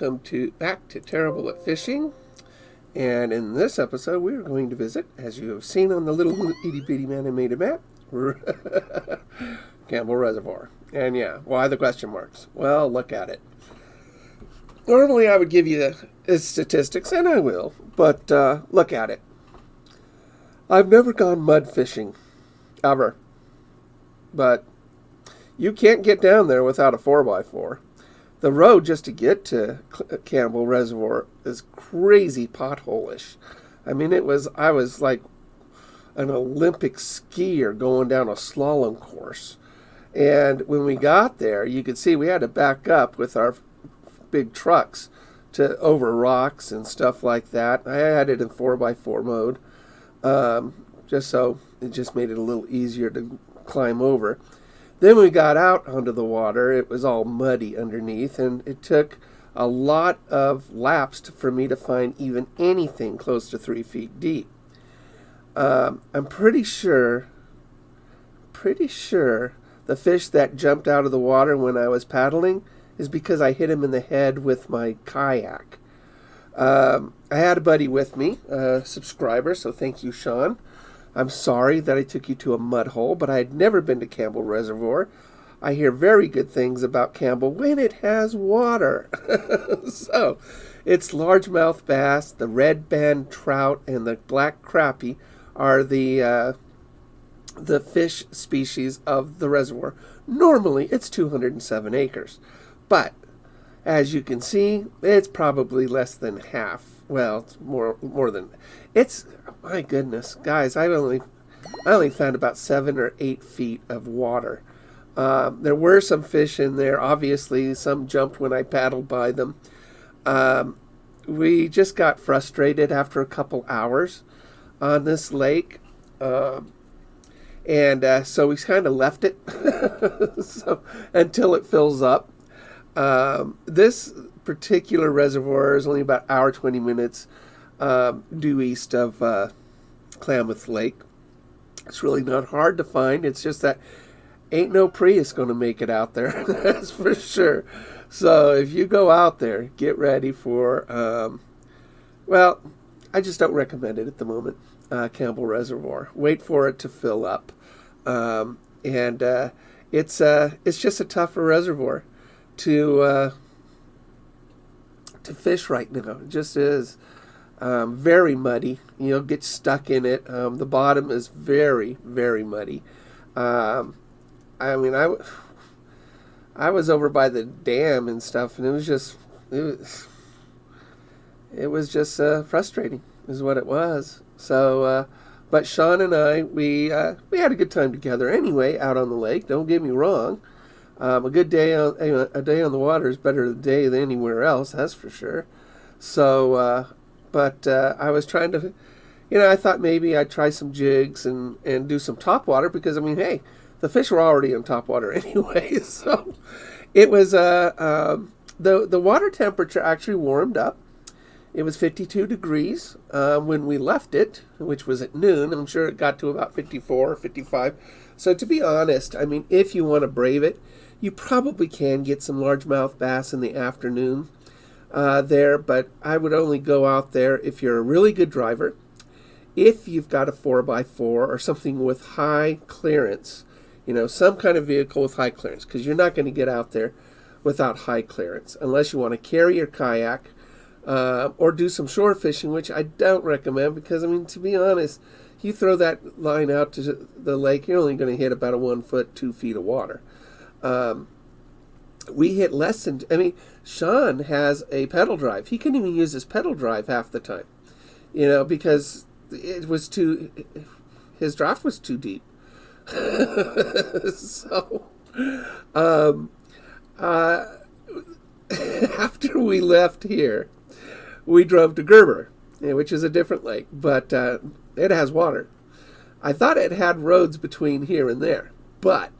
welcome back to Terrible at Fishing. And in this episode, we are going to visit, as you have seen on the little itty bitty animated map, Campbell Reservoir. And yeah, why the question marks? Well, look at it. Normally, I would give you the statistics, and I will, but look at it. I've never gone mud fishing, ever. But you can't get down there without a 4x4. The road just to get to Campbell Reservoir is crazy pothole-ish. I mean, I was like an Olympic skier going down a slalom course. And when we got there, you could see we had to back up with our big trucks to over rocks and stuff like that. I had it in 4x4 mode, just so it just made it a little easier to climb over. Then when we got out onto the water, it was all muddy underneath, and it took a lot of laps for me to find even anything close to 3 feet deep. I'm pretty sure the fish that jumped out of the water when I was paddling is because I hit him in the head with my kayak. I had a buddy with me, a subscriber, so thank you, Sean. I'm sorry that I took you to a mud hole, but I had never been to Campbell Reservoir. I hear very good things about Campbell when it has water. So, it's largemouth bass, the red band trout, and the black crappie are the fish species of the reservoir. Normally, it's 207 acres, but as you can see, it's probably less than half. Well, it's more than. It's, my goodness, guys, I only found about 7 or 8 feet of water. There were some fish in there. Obviously, some jumped when I paddled by them. We just got frustrated after a couple hours on this lake. So we kind of left it until it fills up. This particular reservoir is only about an hour, 20 minutes due east of Klamath Lake. It's really not hard to find. It's just that ain't no Prius going to make it out there. That's for sure. So if you go out there, get ready for, I just don't recommend it at the moment, Campbell Reservoir. Wait for it to fill up. It's just a tougher reservoir to fish right now. It just is very muddy. You'll get stuck in it. The bottom is very, very muddy. I was over by the dam and stuff, and it was just frustrating, is what it was. So, but Sean and I, we had a good time together anyway out on the lake. Don't get me wrong. A good day on the water is better than a day than anywhere else, that's for sure. So, I was trying to, I thought maybe I'd try some jigs and do some topwater because, hey, the fish were already on topwater anyway. So it was, the water temperature actually warmed up. It was 52 degrees when we left it, which was at noon. I'm sure it got to about 54 or 55. So to be honest, if you want to brave it, you probably can get some largemouth bass in the afternoon there, but I would only go out there if you're a really good driver, if you've got a 4x4 or something with high clearance, some kind of vehicle with high clearance, because you're not going to get out there without high clearance unless you want to carry your kayak or do some shore fishing, which I don't recommend because, to be honest, you throw that line out to the lake, you're only going to hit about a 1 foot, 2 feet of water. We hit less than, Sean has a pedal drive. He couldn't even use his pedal drive half the time, because it was his draft was too deep. So, after we left here, we drove to Gerber, which is a different lake, but it has water. I thought it had roads between here and there, but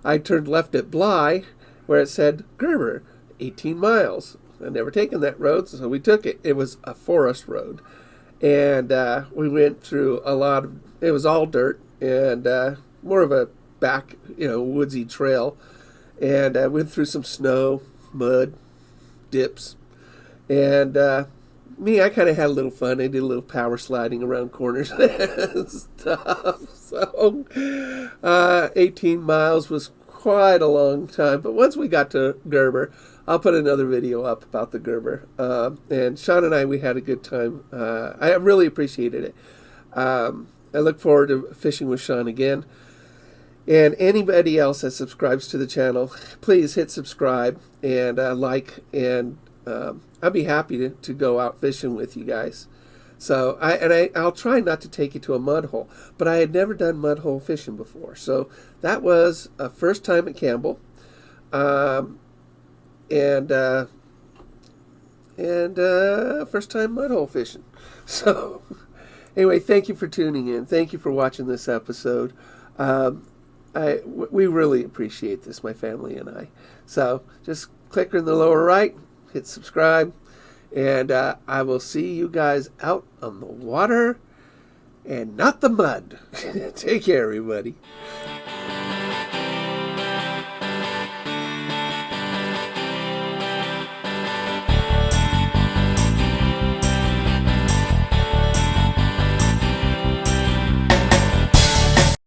I turned left at Bly, where it said Gerber, 18 miles. I'd never taken that road, so we took it. It was a forest road, and we went through it was all dirt, and more of a back, woodsy trail. and I went through some snow, mud, dips, and me, I kind of had a little fun. I did a little power sliding around corners and stuff. So 18 miles was quite a long time. But once we got to Gerber, I'll put another video up about the Gerber. And Sean and I, we had a good time. I really appreciated it. I look forward to fishing with Sean again. And anybody else that subscribes to the channel, please hit subscribe and like, and I'd be happy to go out fishing with you guys. So I'll try not to take you to a mud hole, but I had never done mud hole fishing before, so that was a first time at Campbell, and first time mud hole fishing. So anyway, thank you for tuning in. Thank you for watching this episode. We really appreciate this, my family and I. So just click in the lower right, hit subscribe, and I will see you guys out on the water and not the mud. Take care, everybody.